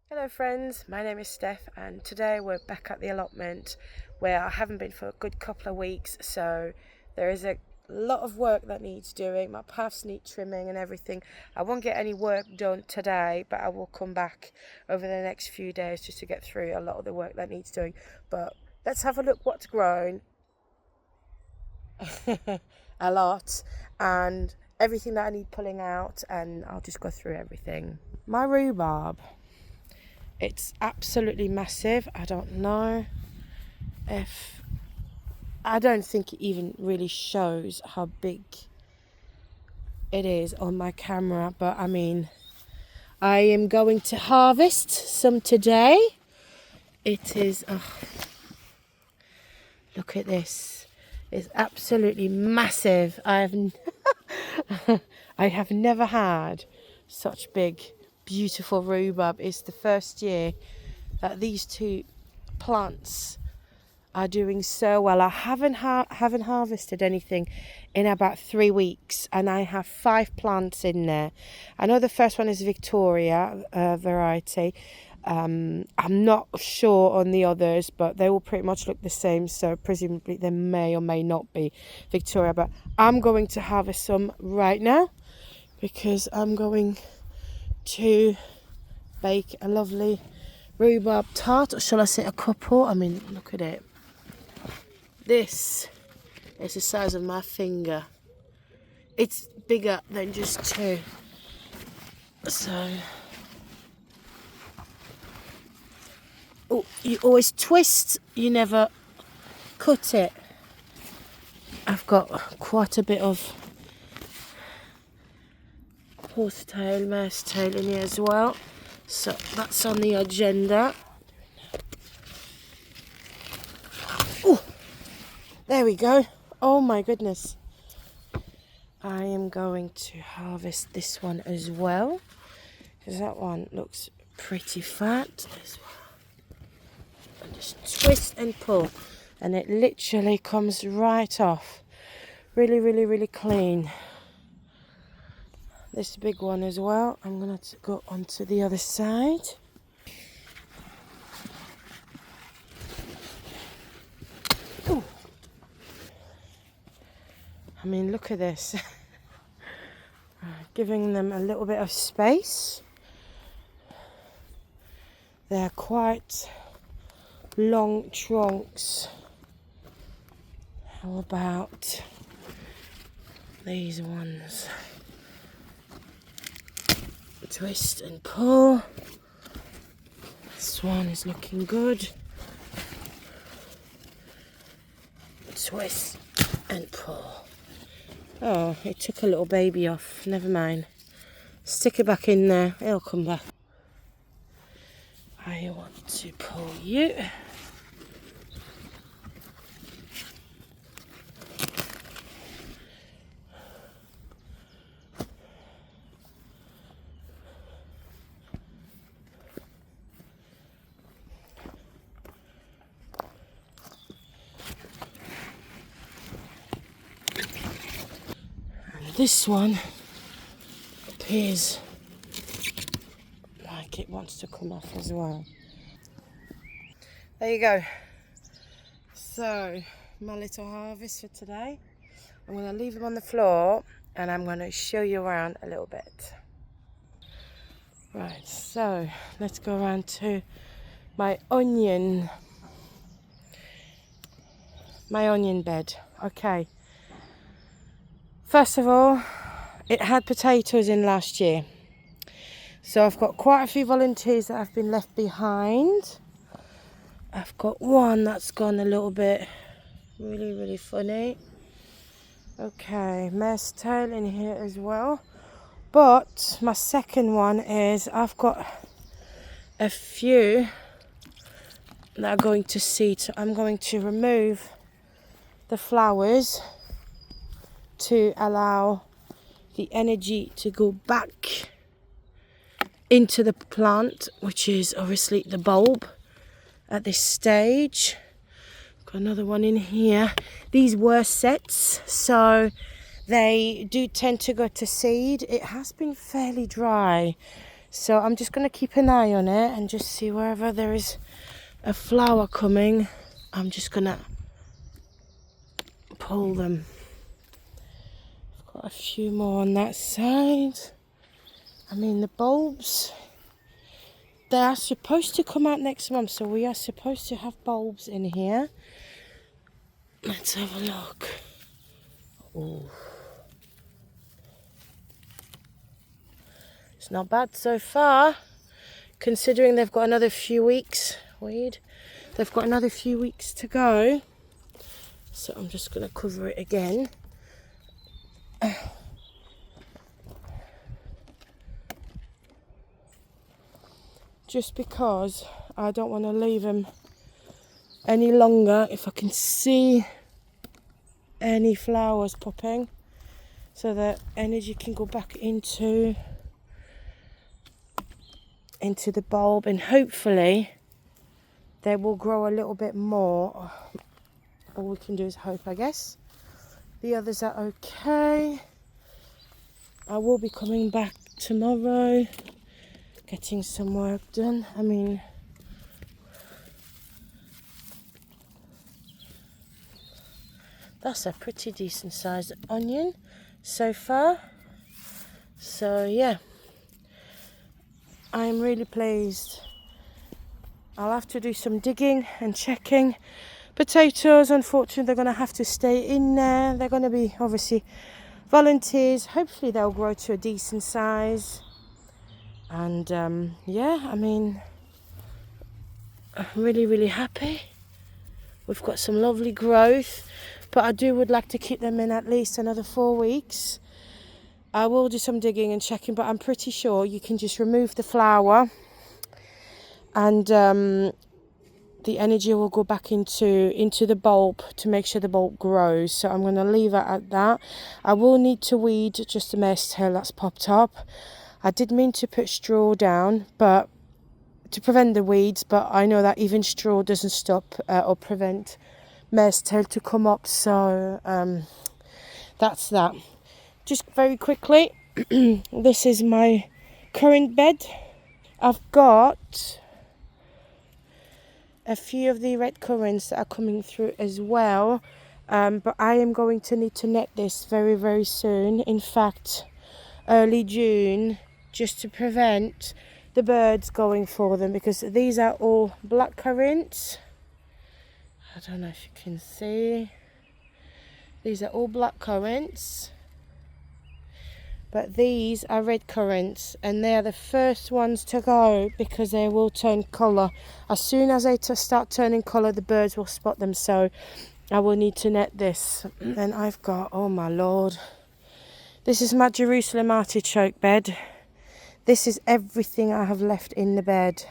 Hello friends, my name is Steph and today we're back at the allotment where I haven't been for a good couple of weeks, so there is a lot of work that needs doing. My paths need trimming and everything. I won't get any work done today, but I will come back over the next few days just to get through a lot of the work that needs doing. But let's have a look what's grown. A lot, and everything that I need pulling out, and I'll just go through everything. My rhubarb. It's absolutely massive. I don't know if... I don't think it even really shows how big it is on my camera. But I mean, I am going to harvest some today. It is... Oh, look at this. It's absolutely massive. I have never had such big beautiful rhubarb. It's the first year that these two plants are doing so well. I haven't harvested anything in about 3 weeks, and I have 5 plants in there. I know the first one is Victoria variety. I'm not sure on the others, but they all pretty much look the same, so presumably they may or may not be Victoria. But I'm going to harvest some right now because I'm going to bake a lovely rhubarb tart, or shall I say a couple? I mean, look at it. This is the size of my finger. It's bigger than just 2. So, oh, you always twist, you never cut it. I've got quite a bit of horsetail, mousetail in here as well, so that's on the agenda. Oh, there we go. Oh my goodness. I am going to harvest this one as well, because that one looks pretty fat as well. And just twist and pull, and it literally comes right off. Really clean. This big one as well. I'm going to go onto the other side. Ooh. I mean, look at this. Giving them a little bit of space. They're quite long trunks. How about these ones? Twist and pull. This one is looking good. Twist and pull. Oh, it took a little baby off. Never mind. Stick it back in there. It'll come back. I want to pull you. This one appears like it wants to come off as well. There you go. So, my little harvest for today. I'm going to leave them on the floor and I'm going to show you around a little bit. Right, so let's go around to my onion bed. Okay. First of all, it had potatoes in last year. So I've got quite a few volunteers that have been left behind. I've got one that's gone a little bit really funny. Okay, mare's tail in here as well. But my second one is I've got a few that are going to seed. So I'm going to remove the flowers to allow the energy to go back into the plant, which is obviously the bulb at this stage. Got another one in here. These were sets, so they do tend to go to seed. It has been fairly dry So I'm just going to keep an eye on it and just see wherever there is a flower coming, I'm just going to pull them. I've got a few more on that side. I mean, the bulbs, they are supposed to come out next month, so we are supposed to have bulbs in here. Let's have a look. Oh, it's not bad so far, considering they've got another few weeks. They've got another few weeks to go. So I'm just going to cover it again. Just because I don't want to leave them any longer if I can see any flowers popping, so that energy can go back into the bulb, and hopefully they will grow a little bit more. All we can do is hope, I guess. The others are okay. I will be coming back tomorrow, getting some work done. I mean, that's a pretty decent sized onion so far. So yeah, I'm really pleased. I'll have to do some digging and checking. Potatoes, unfortunately, they're going to have to stay in there. They're going to be obviously volunteers. Hopefully they'll grow to a decent size. And yeah, I mean, I'm really happy. We've got some lovely growth, but I would like to keep them in at least another 4 weeks. I will do some digging and checking, but I'm pretty sure you can just remove the flower and the energy will go back into the bulb to make sure the bulb grows. So I'm going to leave it at that. I will need to weed just the mare's tail that's popped up. I did mean to put straw down, but to prevent the weeds, but I know that even straw doesn't stop or prevent mare's tail to come up. So that's that. Just very quickly, this is my current bed. I've got a few of the red currants that are coming through as well, but I am going to need to net this very soon. In fact, early June, just to prevent the birds going for them, because these are all black currants. I don't know if you can see. These are all black currants, but these are red currants, and they are the first ones to go because they will turn colour. As soon as they start turning colour, the birds will spot them, so I will need to net this. And I've got, oh my lord, this is my Jerusalem artichoke bed. This is everything I have left in the bed.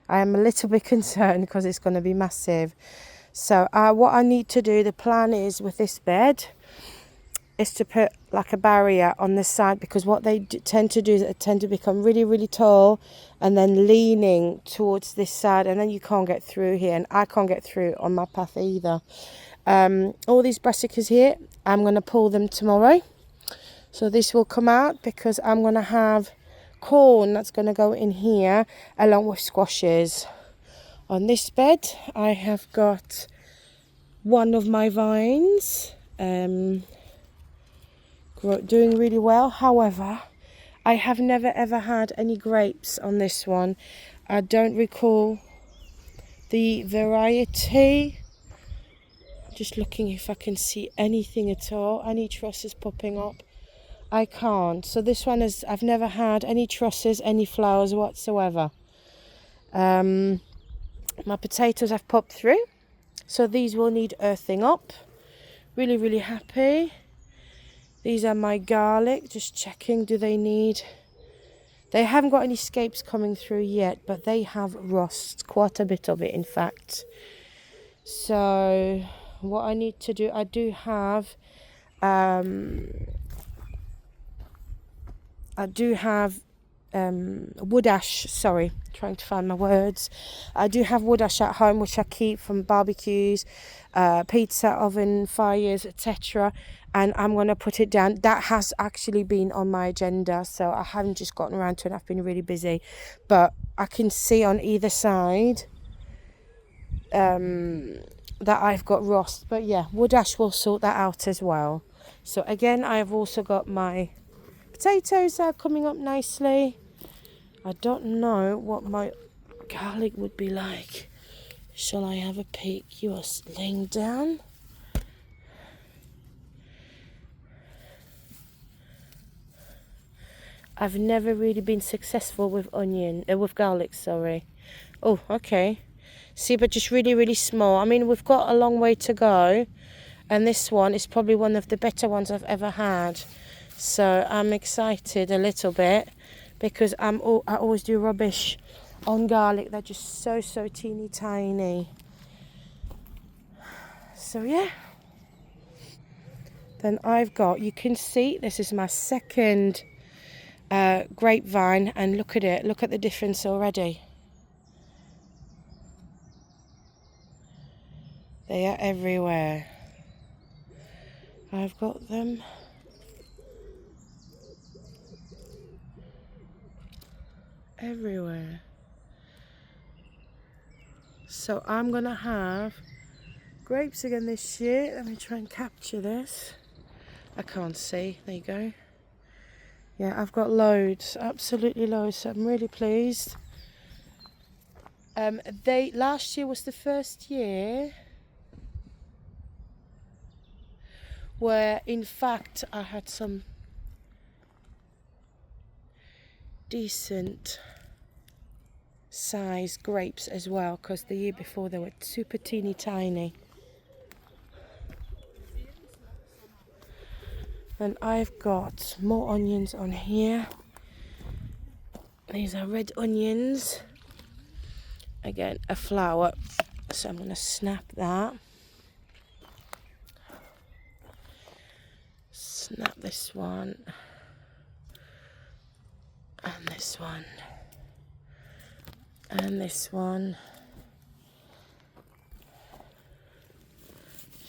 I am a little bit concerned because it's going to be massive. So what I need to do, the plan is with this bed, is to put like a barrier on the side, because what they tend to do is they tend to become really tall and then leaning towards this side, and then you can't get through here, and I can't get through on my path either. All these brassicas here, I'm going to pull them tomorrow. So this will come out because I'm going to have corn that's going to go in here along with squashes. On this bed I have got one of my vines doing really well. However, I have never ever had any grapes on this one. I don't recall the variety. Just looking if I can see anything at all, any trusses popping up. I can't. So this one is, I've never had any trusses, any flowers whatsoever. My potatoes have popped through, so these will need earthing up. Really happy. These are my garlic, just checking, do they need... They haven't got any scapes coming through yet, but they have rust, quite a bit of it in fact. So what I need to do, I do have wood ash, sorry, trying to find my words. I do have wood ash at home, which I keep from barbecues, pizza oven fires, etc. And I'm going to put it down. That has actually been on my agenda, so I haven't just gotten around to it. I've been really busy, but I can see on either side that I've got rust. But yeah, wood ash will sort that out as well. So again, I've also got my potatoes are coming up nicely. I don't know what my garlic would be like. Shall I have a peek? You are laying down. I've never really been successful with with garlic, sorry. Oh, okay. See, but just really, really small. I mean, we've got a long way to go. And this one is probably one of the better ones I've ever had. So I'm excited a little bit because I always do rubbish on garlic. They're just so teeny tiny. So yeah. Then I've got, you can see, this is my second grapevine, and look at it. Look at the difference already. They are everywhere. I've got them everywhere. So I'm gonna have grapes again this year. Let me try and capture this. I can't see. There you go. Yeah, I've got loads, absolutely loads. So I'm really pleased. Last year was the first year where, in fact, I had some decent size grapes as well, because the year before they were super teeny tiny. And I've got more onions on here. These are red onions. Again, a flower. So I'm going to snap that. Snap this one. And this one. And this one.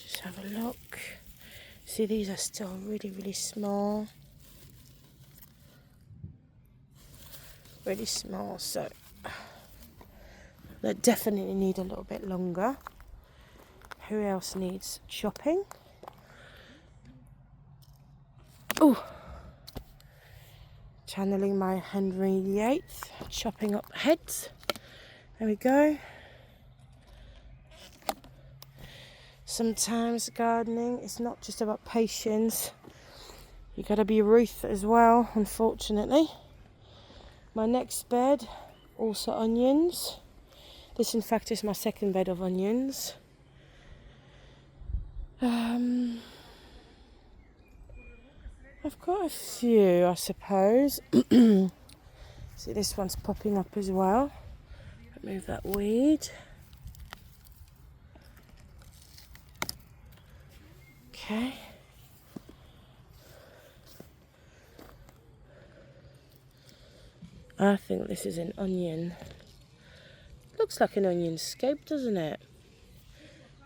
Just have a look. See, these are still really, really small. Really small, so they definitely need a little bit longer. Who else needs chopping? Oh, channeling my Henry VIII, chopping up heads. There we go. Sometimes gardening is not just about patience. You got to be Ruth as well, unfortunately. My next bed, also onions. This, in fact, is my second bed of onions. I've got a few, I suppose. See, this one's popping up as well. Remove that weed. Okay. I think this is an onion. Looks like an onion scape, doesn't it?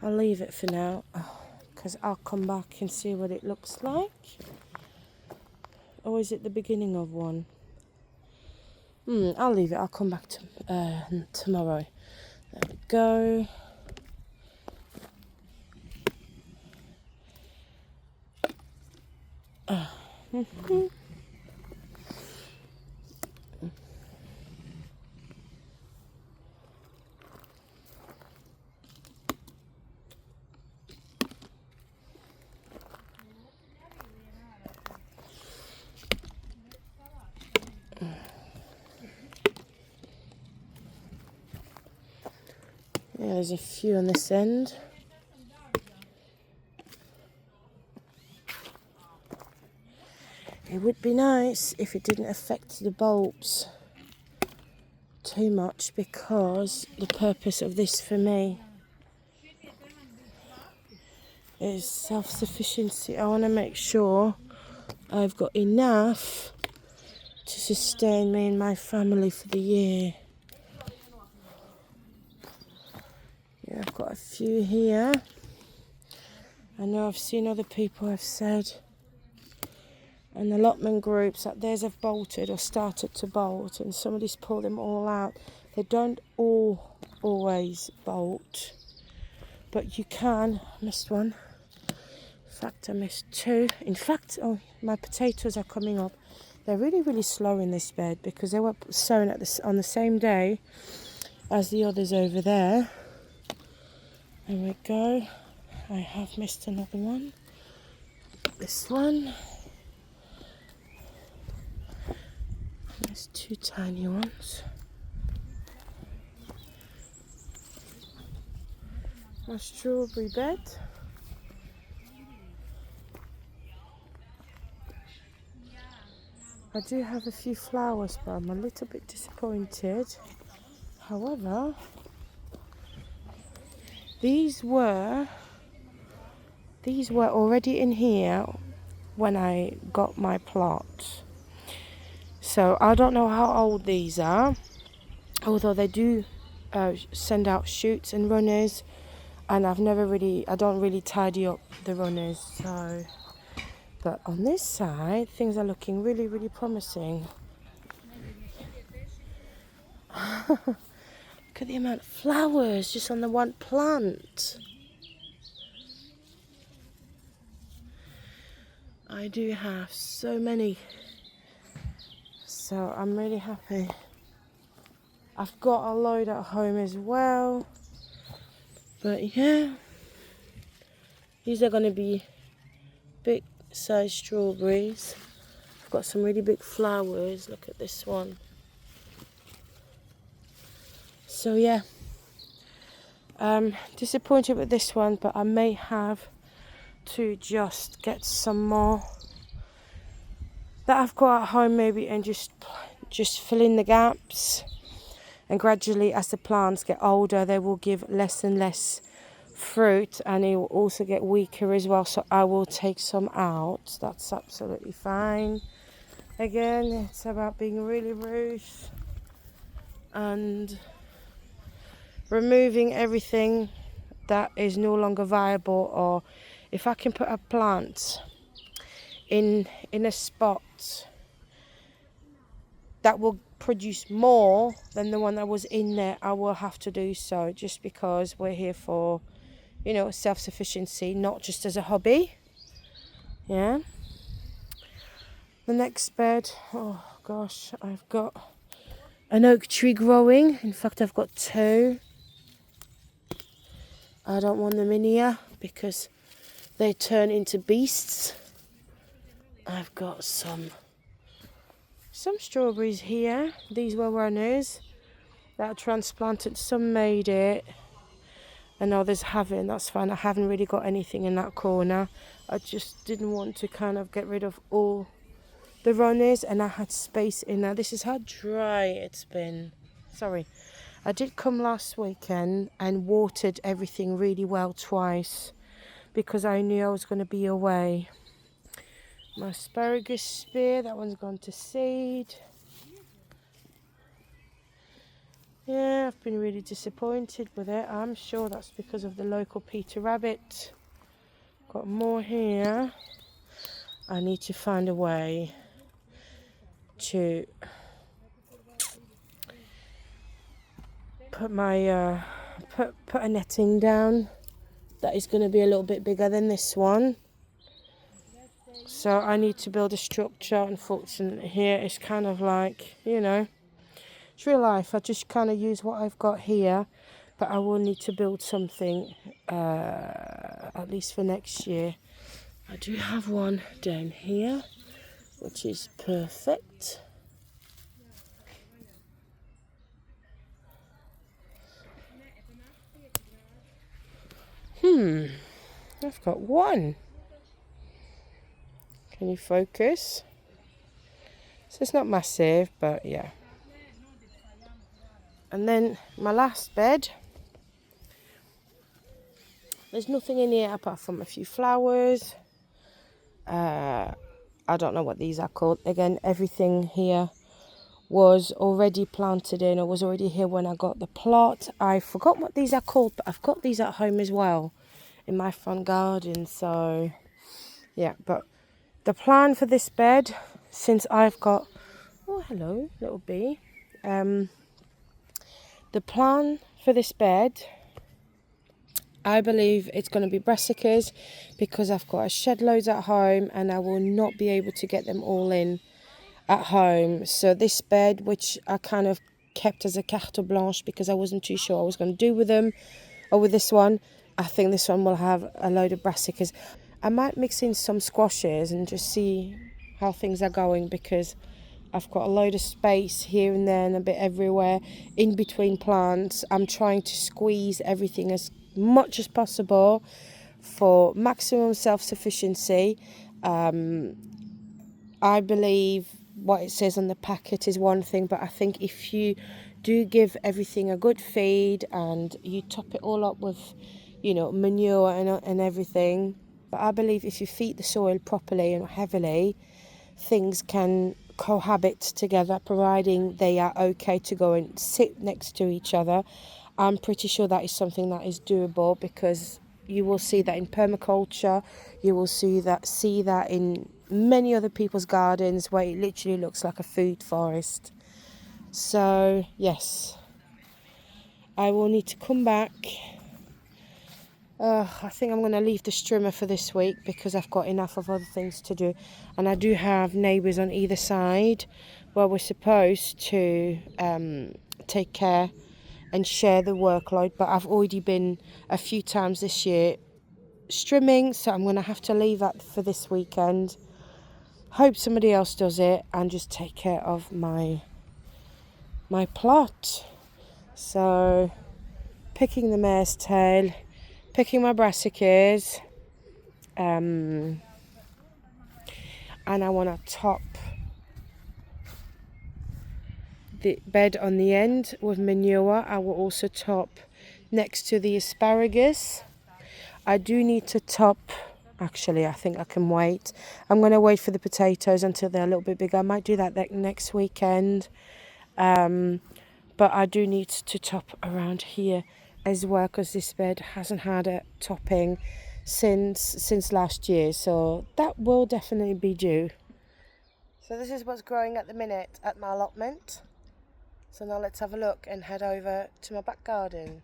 I'll leave it for now, because I'll come back and see what it looks like. Or is it the beginning of one? I'll leave it. I'll come back to tomorrow. There we go. Yeah, there's a few on this end. It would be nice if it didn't affect the bulbs too much, because the purpose of this for me is self-sufficiency. I want to make sure I've got enough to sustain me and my family for the year. Yeah, I've got a few here. I know I've seen other people have said, and allotment groups, that theirs have bolted or started to bolt, and somebody's pulled them all out. They don't all always bolt, but you can. I missed one. In fact, I missed two. In fact, oh, my potatoes are coming up. They're really, really slow in this bed because they were sown on the same day as the others over there. There we go. I have missed another one. This one. There's two tiny ones. My strawberry bed. I do have a few flowers, but I'm a little bit disappointed. However, these were already in here when I got my plot. So I don't know how old these are, although they do send out shoots and runners, and I don't really tidy up the runners. So, but on this side, things are looking really, really promising. Look at the amount of flowers just on the one plant. I do have so many, so I'm really happy. I've got a load at home as well, but yeah, these are going to be big size strawberries. I've got some really big flowers. Look at this one. So yeah, disappointed with this one, but I may have to just get some more that I've got at home maybe, and just fill in the gaps. And gradually, as the plants get older, they will give less and less fruit, and it will also get weaker as well. So I will take some out. That's absolutely fine. Again, it's about being really rude and removing everything that is no longer viable. Or if I can put a plant in a spot that will produce more than the one that was in there, I will have to do so, just because we're here for, self-sufficiency, not just as a hobby. Yeah. The next bed, oh gosh, I've got an oak tree growing. In fact, I've got two. I don't want them in here because they turn into beasts. I've got some strawberries here. These were runners that I transplanted. Some made it and others haven't. That's fine. I haven't really got anything in that corner. I just didn't want to kind of get rid of all the runners, and I had space in there. This is how dry it's been. Sorry. I did come last weekend and watered everything really well twice because I knew I was going to be away. My asparagus spear, that one's gone to seed. Yeah, I've been really disappointed with it. I'm sure that's because of the local Peter Rabbit. Got more here. I need to find a way to put my put a netting down that is going to be a little bit bigger than this one. So I need to build a structure. Unfortunately, here it's kind of like, it's real life. I just kind of use what I've got here, but I will need to build something at least for next year. I do have one down here, which is perfect. I've got one. Can you focus? So it's not massive, but yeah. And then my last bed. There's nothing in here apart from a few flowers. I don't know what these are called. Again, everything here was already planted in, or was already here when I got the plot. I forgot what these are called, but I've got these at home as well in my front garden. So yeah, but the plan for this bed, since I've got, oh hello little bee, the plan for this bed, I believe it's going to be brassicas, because I've got a shed loads at home and I will not be able to get them all in at home. So this bed, which I kind of kept as a carte blanche because I wasn't too sure what I was going to do with them, or with this one, I think this one will have a load of brassicas. I might mix in some squashes and just see how things are going, because I've got a load of space here and there and a bit everywhere in between plants. I'm trying to squeeze everything as much as possible for maximum self-sufficiency. I believe what it says on the packet is one thing, but I think if you do give everything a good feed and you top it all up with, manure and everything, but I believe if you feed the soil properly and heavily, things can cohabit together, providing they are okay to go and sit next to each other. I'm pretty sure that is something that is doable, because you will see that in permaculture, you will see that in many other people's gardens where it literally looks like a food forest. So yes, I will need to come back. I think I'm going to leave the strimmer for this week because I've got enough of other things to do, and I do have neighbours on either side where we're supposed to take care and share the workload, but I've already been a few times this year strimming, so I'm going to have to leave that for this weekend. Hope somebody else does it and just take care of my plot. So picking the mare's tail, picking my brassicas, and I want to top the bed on the end with manure. I will also top next to the asparagus. I do need to top, actually I think I can wait. I'm going to wait for the potatoes until they're a little bit bigger. I might do that next weekend. But I do need to top around here as well, because this bed hasn't had a topping since last year, so that will definitely be due. So this is what's growing at the minute at my allotment. So now let's have a look and head over to my back garden.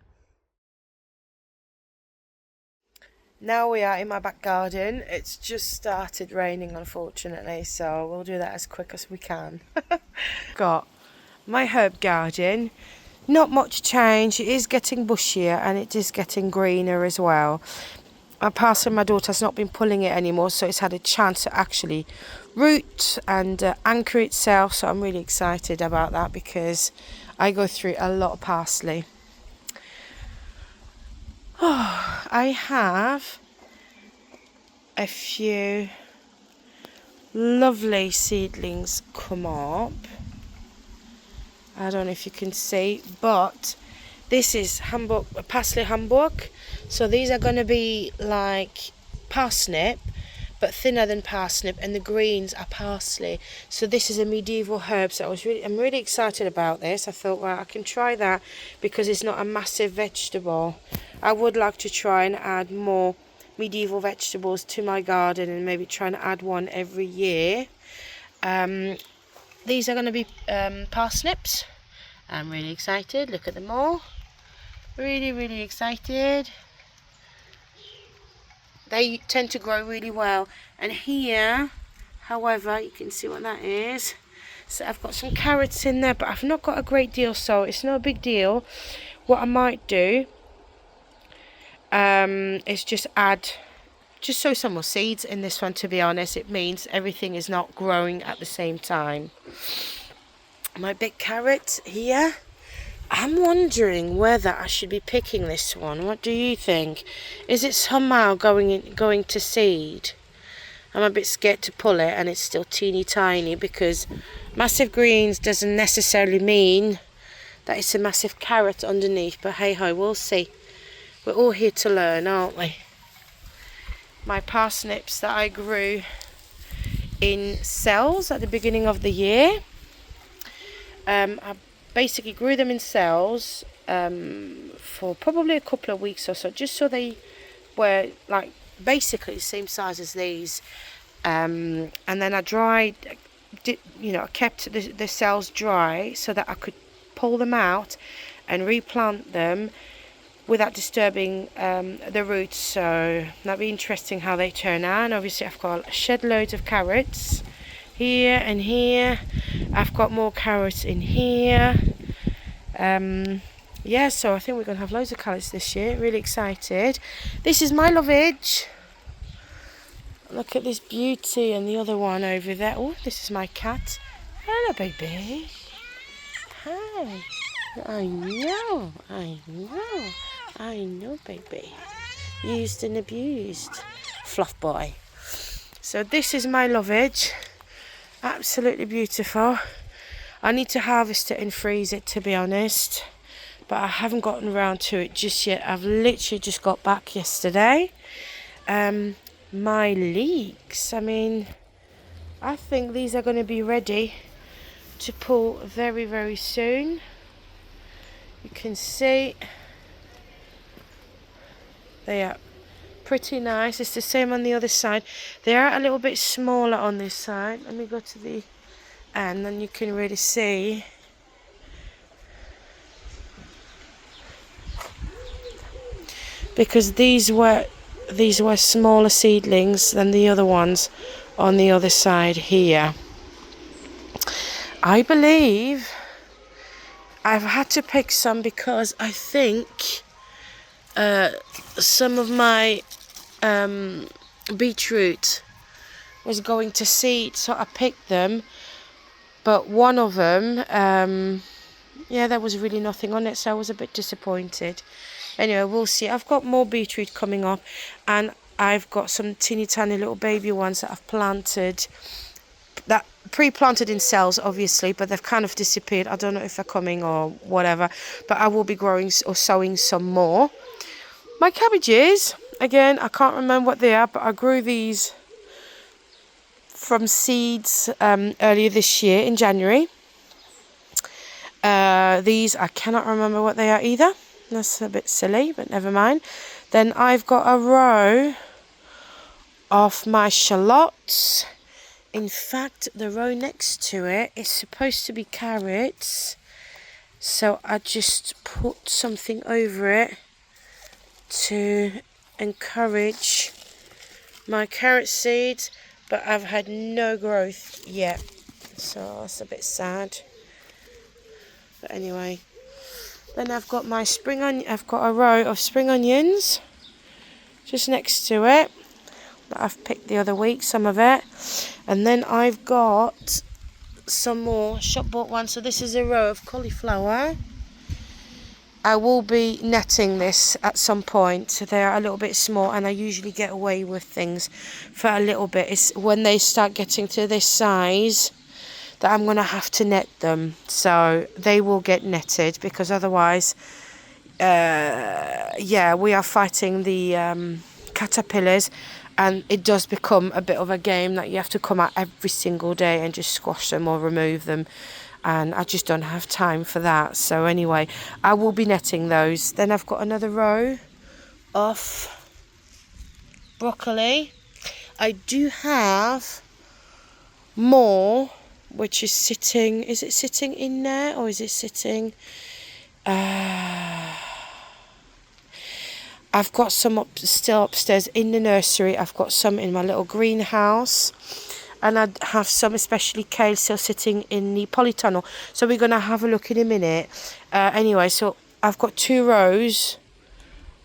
Now we are in my back garden. It's just started raining, unfortunately, so we'll do that as quick as we can. Got my herb garden. Not much change. It is getting bushier and it is getting greener as well. My parsley, my daughter's not been pulling it anymore, so it's had a chance to actually root and anchor itself. So I'm really excited about that, because I go through a lot of parsley. Oh, I have a few lovely seedlings come up. I don't know if you can see, but this is parsley Hamburg. So these are going to be like parsnip, but thinner than parsnip, and the greens are parsley. So this is a medieval herb. So I'm really excited about this. I thought, well, I can try that because it's not a massive vegetable. I would like to try and add more medieval vegetables to my garden, and maybe try and add one every year. These are going to be parsnips. I'm really excited. Look at them all. Really excited. They tend to grow really well. And here, however, you can see what that is. So I've got some carrots in there, but I've not got a great deal, so it's no big deal. What I might do is just sow some more seeds in this one. To be honest, it means everything is not growing at the same time. My big carrot here, I'm wondering whether I should be picking this one. What do you think? Is it somehow going to seed? I'm a bit scared to pull it, and it's still teeny tiny, because massive greens doesn't necessarily mean that it's a massive carrot underneath. But hey ho, we'll see. We're all here to learn, aren't we? My parsnips that I grew in cells at the beginning of the year. I basically grew them in cells for probably a couple of weeks or so, just so they were like basically the same size as these. And then I dried, I kept the cells dry so that I could pull them out and replant them without disturbing the roots. So that'll be interesting how they turn out. And obviously I've got shed loads of carrots here and here. I've got more carrots in here. Yeah, so I think we're going to have loads of carrots this year. Really excited. This is my lovage. Look at this beauty, and the other one over there. Oh, this is my cat. Hello, baby. Hi. I know, baby. Used and abused. Fluff boy. So this is my lovage. Absolutely beautiful. I need to harvest it and freeze it, to be honest. But I haven't gotten around to it just yet. I've literally just got back yesterday. My leeks, I mean, I think these are going to be ready to pull very, very soon. You can see they are pretty nice. It's the same on the other side. They are a little bit smaller on this side. Let me go to the end, and you can really see. Because these were smaller seedlings than the other ones on the other side here. I believe I've had to pick some because I think some of my beetroot was going to seed, so I picked them. But one of them, there was really nothing on it, so I was a bit disappointed. Anyway, we'll see. I've got more beetroot coming up, and I've got some teeny tiny little baby ones that I've planted, that pre-planted in cells, obviously, but they've kind of disappeared. I don't know if they're coming or whatever, but I will be growing or sowing some more. My cabbages, again, I can't remember what they are, but I grew these from seeds earlier this year in January. These, I cannot remember what they are either. That's a bit silly, but never mind. Then I've got a row of my shallots. In fact, the row next to it is supposed to be carrots. So I just put something over it to encourage my carrot seeds, but I've had no growth yet. So that's a bit sad. But anyway. Then I've got my I've got a row of spring onions just next to it that I've picked the other week, some of it. And then I've got some more shop bought ones. So this is a row of cauliflower. I will be netting this at some point. They're a little bit small, and I usually get away with things for a little bit. It's when they start getting to this size that I'm going to have to net them. So they will get netted, because otherwise, we are fighting the caterpillars, and it does become a bit of a game that you have to come out every single day and just squash them or remove them. And I just don't have time for that. So anyway, I will be netting those. Then I've got another row of broccoli. I do have more, which is sitting, is it sitting in there, or is it sitting, I've got some still upstairs in the nursery. I've got some in my little greenhouse, and I have some, especially kale, still sitting in the polytunnel. So we're going to have a look in a minute. Anyway, so I've got 2 rows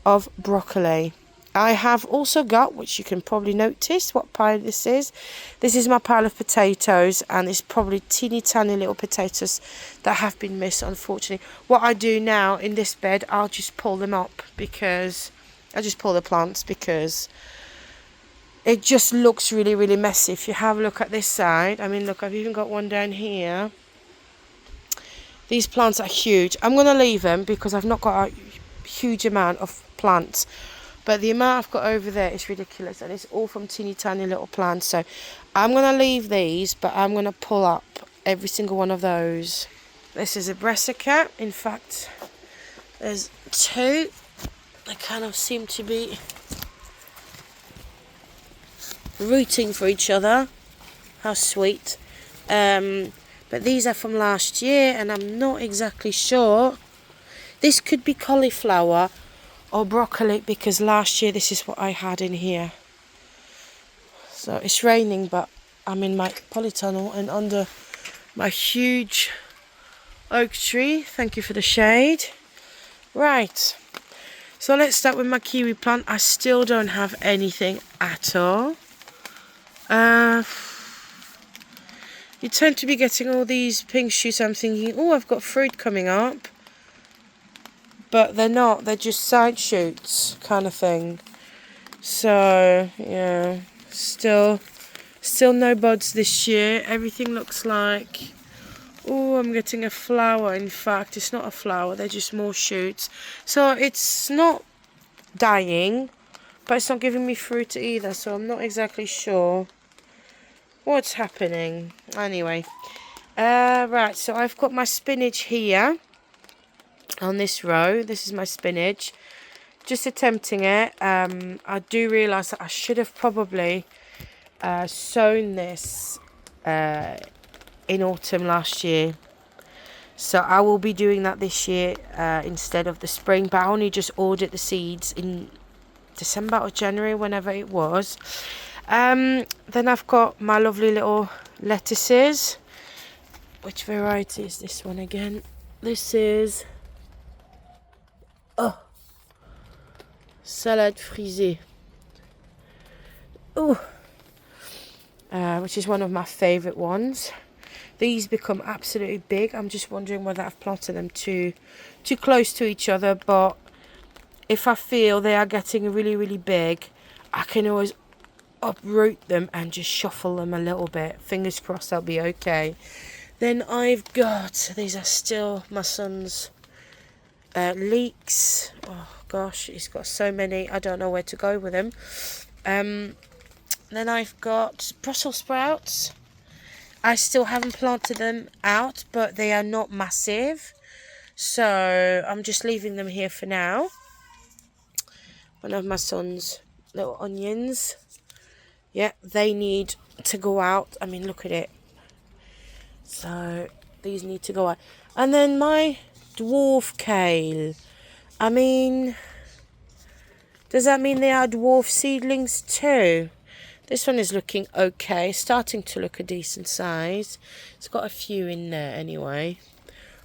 of broccoli. I have also got, which you can probably notice what pile this is. This is my pile of potatoes, and it's probably teeny tiny little potatoes that have been missed, unfortunately. What I do now in this bed, I'll just pull them up, because I just pull the plants, because it just looks really, really messy. If you have a look at this side, I mean, look, I've even got one down here. These plants are huge. I'm going to leave them because I've not got a huge amount of plants. But the amount I've got over there is ridiculous, and it's all from teeny tiny little plants. So I'm going to leave these, but I'm going to pull up every single one of those. This is a brassica. In fact, there's two. They kind of seem to be rooting for each other. How sweet. But these are from last year, and I'm not exactly sure. This could be cauliflower or broccoli, because last year this is what I had in here. So it's raining, but I'm in my polytunnel and under my huge oak tree. Thank you for the shade. Right, so let's start with my kiwi plant. I still don't have anything at all. You tend to be getting all these pink shoots. I'm thinking, oh, I've got fruit coming up. But they're not. They're just side shoots kind of thing. So, yeah, still no buds this year. Everything looks like... Oh, I'm getting a flower. In fact, it's not a flower. They're just more shoots. So it's not dying, but it's not giving me fruit either. So I'm not exactly sure what's happening. Anyway, right. So I've got my spinach here on this row. This is my spinach. Just attempting it. I do realise that I should have probably sown this in autumn last year, so I will be doing that this year instead of the spring. But I only just ordered the seeds in December or January, whenever it was. Then I've got my lovely little lettuces. Which variety is this one again? This is salade frisée. Which is one of my favourite ones. These become absolutely big. I'm just wondering whether I've planted them too close to each other. But if I feel they are getting really, really big, I can always uproot them and just shuffle them a little bit. Fingers crossed they'll be okay. Then I've got, these are still my son's leeks. Oh gosh, he's got so many. I don't know where to go with them. Then I've got Brussels sprouts. I still haven't planted them out, but they are not massive. So I'm just leaving them here for now. One of my son's little onions. Yeah, they need to go out. I mean, look at it. So these need to go out. And then my dwarf kale. I mean, does that mean they are dwarf seedlings too? This one is looking okay, starting to look a decent size. It's got a few in there anyway.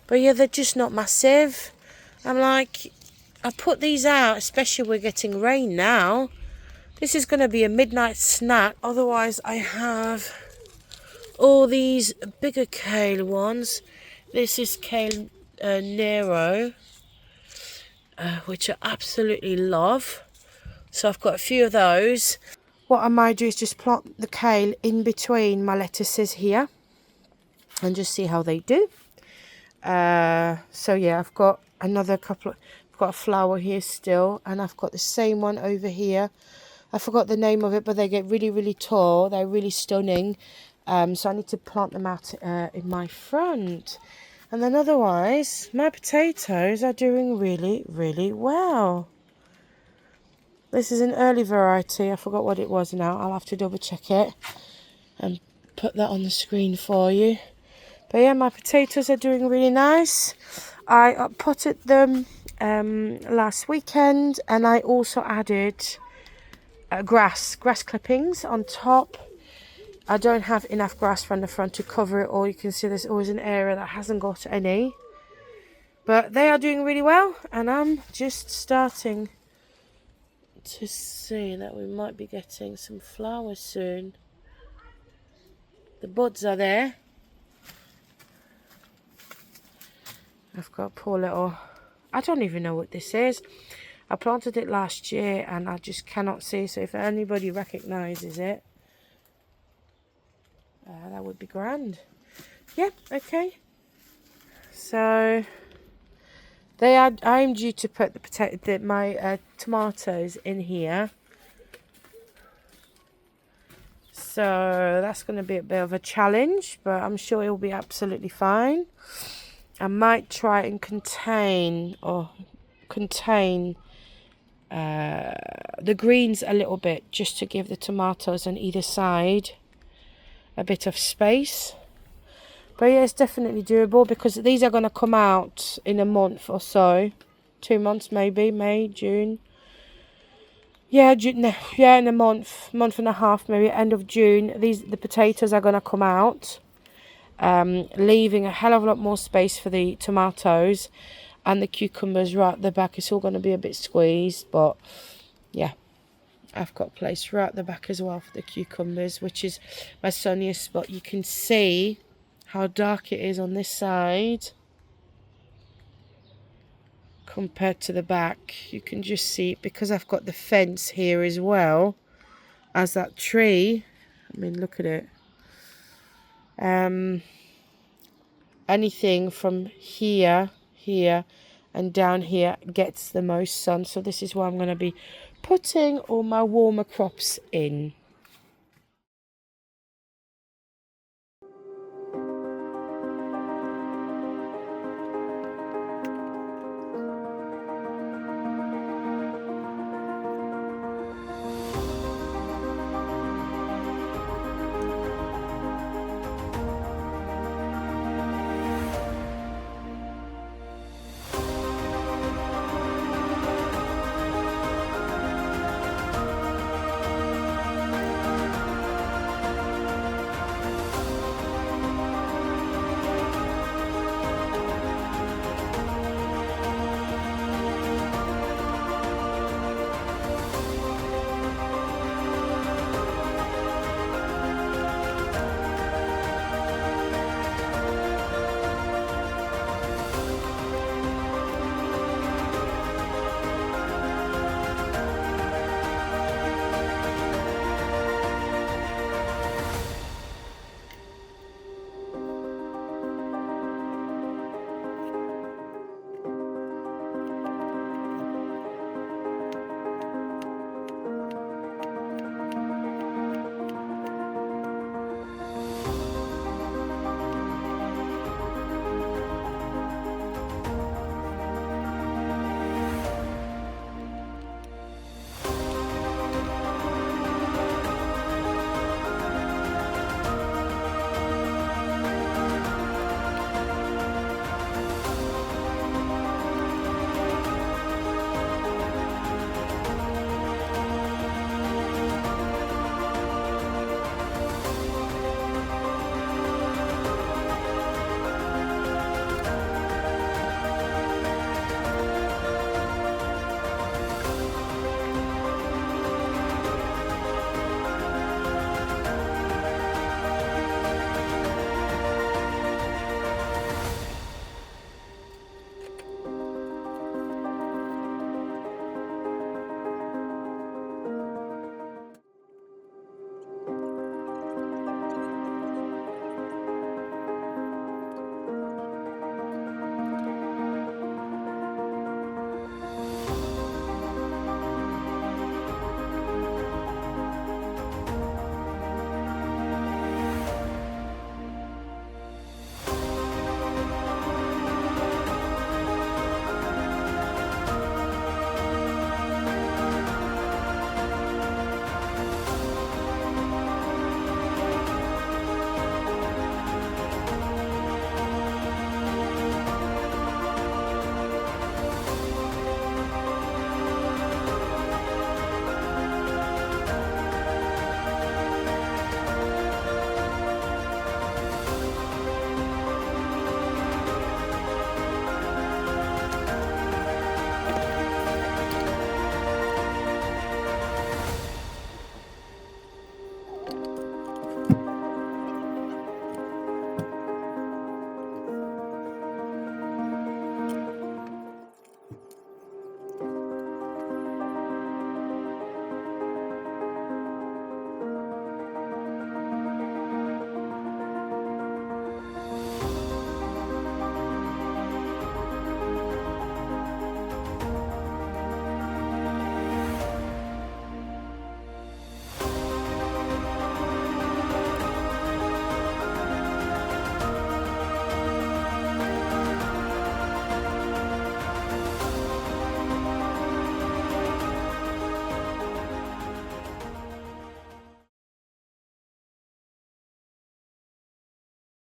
But yeah, they're just not massive. I'm like, I put these out, especially we're getting rain now. This is going to be a midnight snack. Otherwise, I have all these bigger kale ones. This is kale Nero, which I absolutely love. So I've got a few of those. What I might do is just plant the kale in between my lettuces here and just see how they do. So yeah, I've got another couple of, I've got a flower here still, and I've got the same one over here. I forgot the name of it, but they get really, really tall. They're really stunning. So I need to plant them out in my front. And then otherwise, my potatoes are doing really, really well. This is an early variety. I forgot what it was now. I'll have to double check it and put that on the screen for you. But yeah, my potatoes are doing really nice. I potted them last weekend, and I also added grass clippings on top. I don't have enough grass from the front to cover it all. You can see there's always an area that hasn't got any. But they are doing really well, and I'm just starting to see that we might be getting some flowers soon. The buds are there. I've got poor little, I don't even know what this is. I planted it last year and I just cannot see. So if anybody recognises it, that would be grand. Yeah, okay. So I'm due to put my tomatoes in here. So that's going to be a bit of a challenge, but I'm sure it'll be absolutely fine. I might try and contain the greens a little bit, just to give the tomatoes on either side a bit of space. But yeah, it's definitely doable, because these are going to come out in a month or so. 2 months maybe, May, June. Yeah, in a month and a half, maybe end of June. The potatoes are going to come out, leaving a hell of a lot more space for the tomatoes, and the cucumbers right at the back. It's all going to be a bit squeezed, but yeah, I've got place right at the back as well for the cucumbers, which is my sunniest spot. You can see how dark it is on this side compared to the back. You can just see, because I've got the fence here as well as that tree. I mean, look at it. Anything from here and down here gets the most sun. So this is where I'm going to be putting all my warmer crops in.